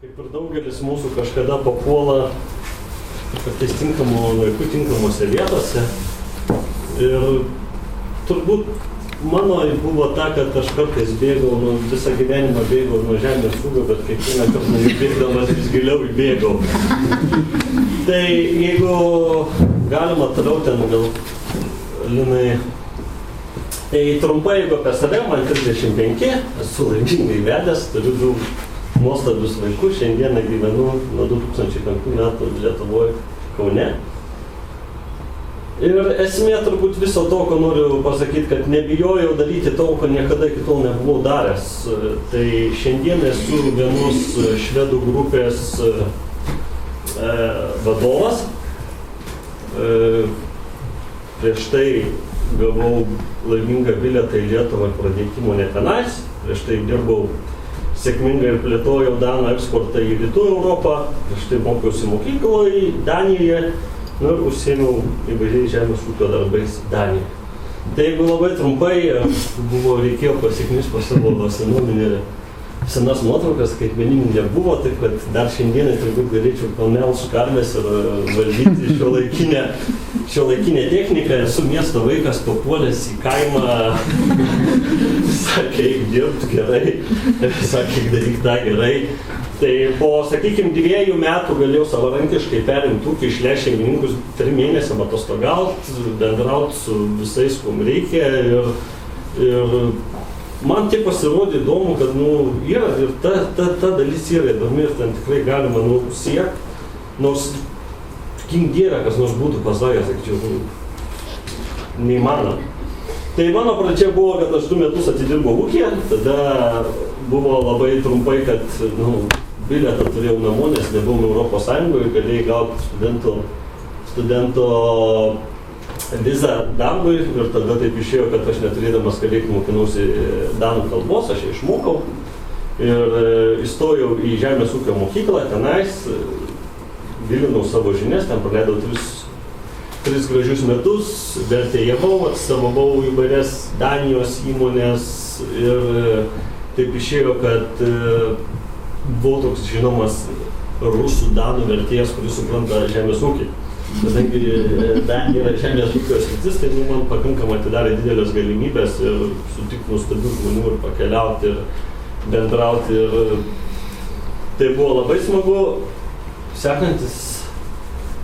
Kaip ir daugelis mūsų kažkada papuola kartais tinkamu laiku, tinkamose vietose. Ir turbūt mano buvo ta, kad aš kartais bėgau, visą gyvenimą bėgau nuo žemės ūkio, bet kiekvieną kartą bėgdamas vis giliau įbėgau. Tai jeigu galima toliau ten gal, Linai, tai trumpai, jeigu apie save, man 35, esu laimingai vedęs, turiu du nuostabius vaikus, šiandieną gyvenu nuo 2005 metų Lietuvoje, Kaune. Ir esmė turbūt viso to, ko noriu pasakyti, kad nebijojau daryti to, ko niekada iki tol nebuvau daręs. Tai šiandien esu vienos švedų grupės vadovas. Prieš tai gavau laimingą bilietą į Lietuvą ir pradėti įmonę tenais. Prieš tai dirbau sėkmingai ir plėtojau Danų eksportą į Rytų Europą. Prieš tai mokiausi mokykloje, Danijoje. Ir užsiėmiau įvairiais žemės ūkio darbais Danijoje. Tai jeigu labai trumpai, reikėjo pasiknis po savo senas nuotraukas, skaitmeninių nebuvo, taip kad dar šiandieną turbūt galėčiau pamelžti karves ir valdyti šiuolaikinę techniką. Esu miesto vaikas, papuolęs į kaimą, sakė, eik dirbt gerai, sakė, daryk tą gerai. Tai po, sakykime, 2 metų galėjau savarankiškai perimti ūkį, išleisti šeimininkus 3 mėnesiam atostogauti, bendrauti su visais, kuom reikia. Ir man tai pasirodė įdomu, kad yra ir ta dalis yra įdomi ir ten tikrai galima siekti. Nors gink Dieve, kas nors būtų pasakęs, sakyčiau, neįmanoma. Tai mano pradžia buvo, kad aš 2 metus atidirbau ūkyje, tada buvo labai trumpai, kad bilietą turėjau namo, nes nebuvau Europos Sąjungoje, galėjai gauti studento vizą darbui ir tada taip išėjo, kad aš neturėdamas kalėti mokinausi danų kalbos, aš ją išmokau ir įstojau į žemės ūkio mokyklą, tenais gilinau savo žinias, ten praleidau 3 gražius metus, vertėjavau, atstovavau įvairias Danijos įmonės ir taip išėjo, kad buvau toks žinomas rusų danų vertėjas, kuris supranta žemės ūkį. Kadangi Danija yra žemės ūkio sritis, tai man pakankamai atidarė didelės galimybės ir sutikti nuostabių žmonių ir pakeliauti ir bendrauti. Ir tai buvo labai smagu. Sekantis,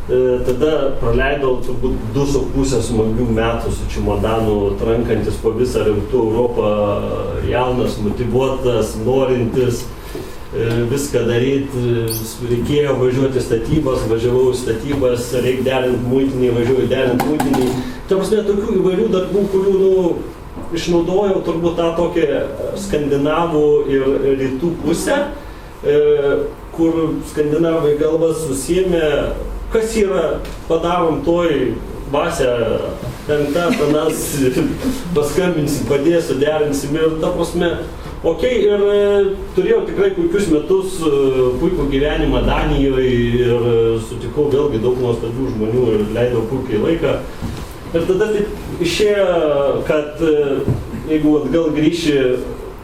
tada praleidau turbūt 2,5 smagių metų su čemodanu, trankantis po visą Rytų Europą, jaunas, motyvuotas, norintis viską daryti, reikėjo važiuoti statybas, važiavau į statybas, reikia derinti muitinį, važiuoju derinti muitinį. Tai prasme, tokių įvairių darbų, kurių išnaudojau turbūt tą tokią skandinavų ir rytų pusę, kur skandinavai galvas susiėmė, kas yra, padarom toj Vasę, penkta, tanas, paskambinsim, padėsiu, derinsim ir ta prasme, ir turėjau tikrai puikius metus, puikų gyvenimą Danijoje ir sutikau vėlgi daug nuostabių žmonių ir leidau puikiai laiką. Ir tada taip išėjo, kad jeigu atgal grįši,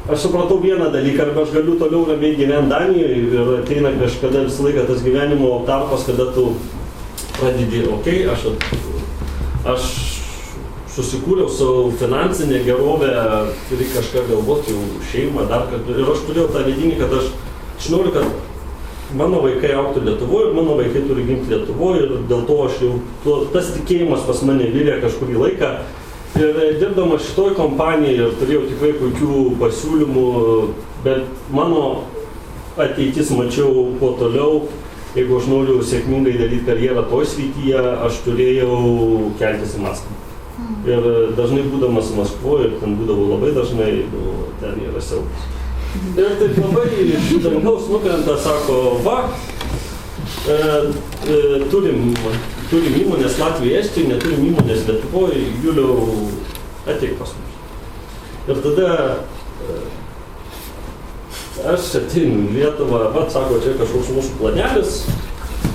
aš supratau vieną dalyką, arba aš galiu toliau ramiai gyventi Danijoje ir ateina kažkada visą laiką tas gyvenimo tarpas, kada tu pradedi, aš susikūriau savo finansinę gerovę, turi kažką galvoti, jau šeimą, dar kad ir aš turėjau tą vidinį, kad aš noriu, kad mano vaikai augtų Lietuvoje ir mano vaikai turi gimti Lietuvoje ir dėl to aš jau, tas tikėjimas pas mane vylė kažkurį laiką. Ir dirbdamas šitoj kompanijoje ir turėjau tikrai puikių pasiūlymų, bet mano ateitis mačiau kuo toliau. Jeigu aš noriu sėkmingai daryti karjerą toj srityje, aš turėjau keltis į Maskvą. Ir dažnai būdamas Maskvoje, ir ten būdavau labai dažnai, ten yra siaubas. Ir taip labai iš dangaus nukrenta, sako, turim įmonės Latvijoje, Estijoje, neturim įmonės Lietuvoje, Juliau, ateik pas mus. Ir tada aš ateinu į Lietuvą, sako, čia kažkoks mūsų planelis,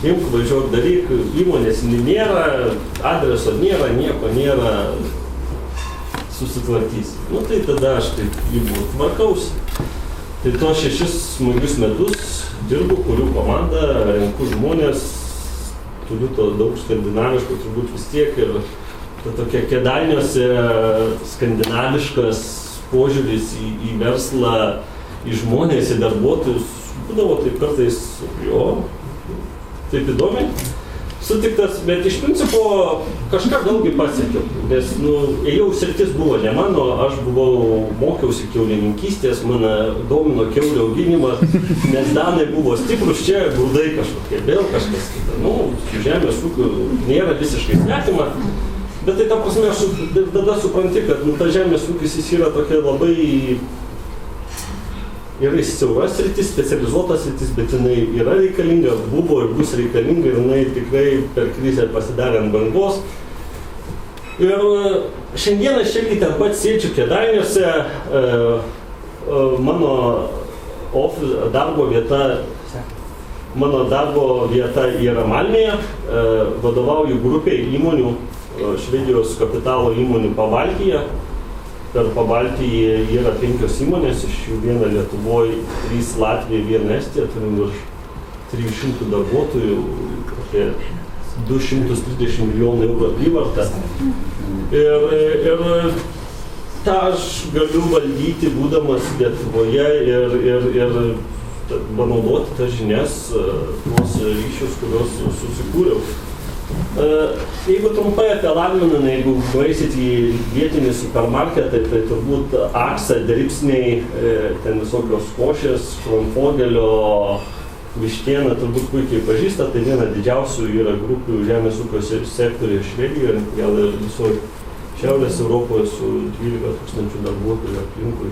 imk, važiuok, daryk, įmonės nėra, adreso nėra, nieko nėra, susitvarkysi. Tai tada aš taip tvarkausi. Tai to 6 smagius metus dirbu, kuriu komandą, renku žmonės, turiu to daug skandinaviško turbūt vis tiek ir tokia Kėdainiuose skandinaviškas požiūris į verslą, į žmonės, į darbuotojus, būdavo taip kartais, taip įdomiai sutiktas, bet iš principo kažką vėlgi pasiekiau, nes, ėjau sritis buvo ne mano, aš mokiausi kiaulininkystės, mane domino kiaulių auginimas, nes danai buvo stiprus, čia grūdai kažkokie, vėl kažkas kita, žemės ūkio nėra visiškai svetima, bet tai ta prasme, aš tada supranti, kad ta žemės ūkis jis yra tokia labai yra siauras sritis, specializuotas sritis, bet jinai yra reikalinga, buvo ir bus reikalinga ir jinai tikrai per krizę pasidarė ant bangos. Ir šiandieną šiek tiek ten pat sėdžiu Kėdainiuose, mano darbo vieta yra Malmėje, vadovauju grupiai įmonių, Švedijos kapitalo įmonių Pabaltyje. Per Pabaltyje yra 5 įmonės, iš jų viena Lietuvoje, 3 Latvija, 1 Estija, turim virš 300 darbuotojų, apie 230 milijonų eurų apyvartą. Ir tą aš galiu valdyti, būdamas Lietuvoje ir panaudoti tas žinias, tuos ryšius, kuriuos susikūriau. Jeigu trumpai apie Ladminą, jeigu nueisit į vietinį supermarketą, tai turbūt Aksa, dripsniai, ten visokios košės, kronfogelio, vištiena turbūt puikiai pažįsta, tai viena didžiausių yra grupių žemės ūkio sektoriuje Švedijoje, gal ir visoje Šiaurės Europoje su 12 000 darbuotojų aplinkui.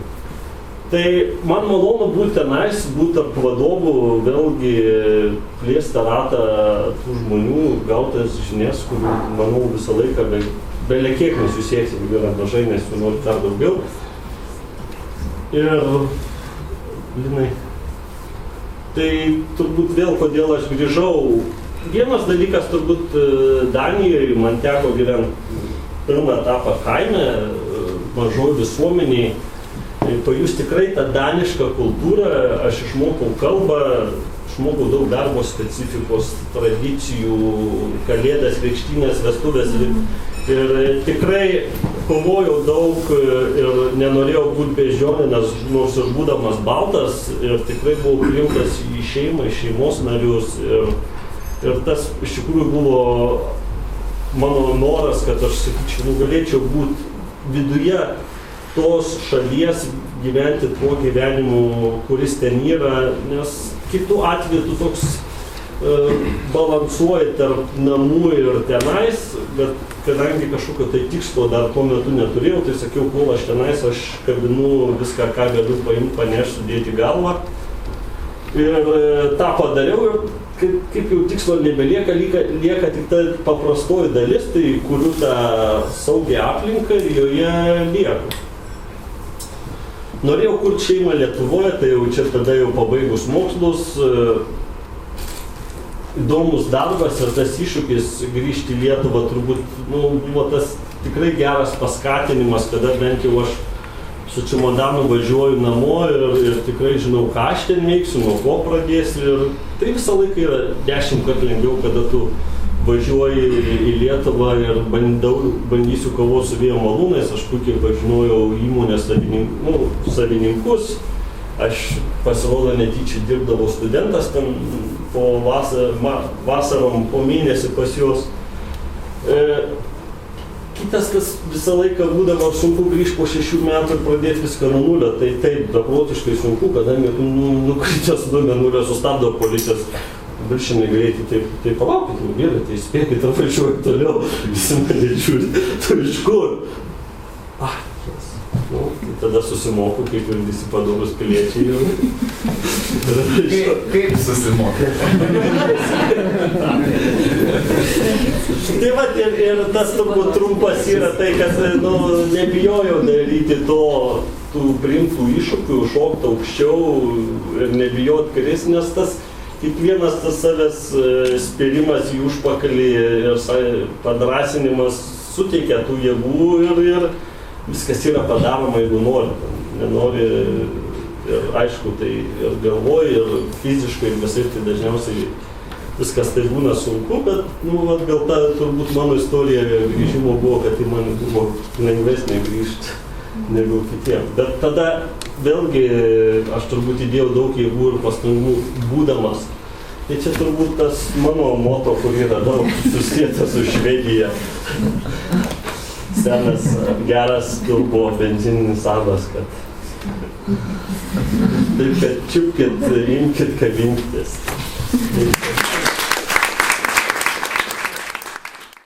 Tai man malonu būti tenais, būti tarp vadovų, vėlgi plėsti ratą tų žmonių, gautas žinias, kurių, manau, visą laiką belekiek mes jų sieksim, yra mažai, nes jų nori dar daugiau. Ir, Linai, tai turbūt vėl, kodėl aš grįžau. Vienas dalykas, turbūt Danijoje, man teko gyventi pilną etapą kaime, mažoj visuomeniai. Pajus tikrai tą danišką kultūrą, aš išmokau kalbą, išmokau daug darbo specifikos, tradicijų, kalėdas, krikštynės, vestuvės ir tikrai kovojau daug ir nenorėjau būti beždžionė, nors ir būdamas baltas ir tikrai buvau priimtas į šeimą, į šeimos narius ir tas iš tikrųjų buvo mano noras, kad aš sakyčiau, galėčiau būti viduje tos šalies, gyventi tuo gyvenimu, kuris ten yra, nes kitų atveju tu toks balansuoji tarp namų ir tenais, bet kadangi kažkokio tai tikslo dar tuo metu neturėjau, tai sakiau, kol aš tenais, aš kabinu viską, ką galiu paimti, panešti, sudėti galvą. Ir tą padariau ir kaip jau tikslo nebelieka, lieka tik ta paprastoji dalis, tai kuriu tą saugią aplinką ir joje lieku. Norėjau kurti šeimą Lietuvoje, tai jau čia tada jau pabaigus mokslus, įdomus darbas ir tas iššūkis grįžti į Lietuvą turbūt buvo tas tikrai geras paskatinimas, kada bent jau aš su čemodanu važiuoju namo ir tikrai žinau, ką aš ten veiksiu, nuo ko pradėsiu ir tai visą laiką yra 10 kartų lengviau, kada tu važiuoju į Lietuvą ir bandysiu kovoti su vėjo malūnais, aš puikiai pažinojau įmonės savininkus, aš pasirodo netyčia dirbdavau studentas ten po vasarom, po mėnesį pas juos. Kitas, kas visą laiką būdavo sunku grįžti po 6 metų ir pradėti viską nuo nulio, tai taip beprotiškai sunku, kadangi nukritęs nuo nulio sustabdo policijos viršinį greitį, tai palaukit, vyrai, tai spėkit, važiuoju toliau, visi mane žiūri, tu iš kur? Tai tada susimoku, kaip ir visi padorūs piliečiai. Kaip susimokai? Tai va, ir tas turbūt trumpas yra tai, kad nebijojau daryti tų priimtų iššūkių, šokti aukščiau ir nebijot kristi, nes tas kiekvienas tas savęs spėrimas į užpakalį ir padrasinimas suteikia tų jėgų ir viskas yra padaroma, jeigu nori. Nenori Ir aišku, tai ir galvoji, ir fiziškai, ir visai tai dažniausiai viskas tai būna sunku, bet, nu, vat, gal ta turbūt mano istorija grįžimo buvo, kad tai man buvo lengvesnė grįžti negu kitiems. Bet tada vėlgi aš turbūt įdėjau daug jėgų ir pastangų būdamas. Tai čia turbūt tas mano moto, kur yra daug susietas su Švedija. Senas, geras turbo benzininis sadas, kad taip, kad čiupkit, imkit, kabinkitės.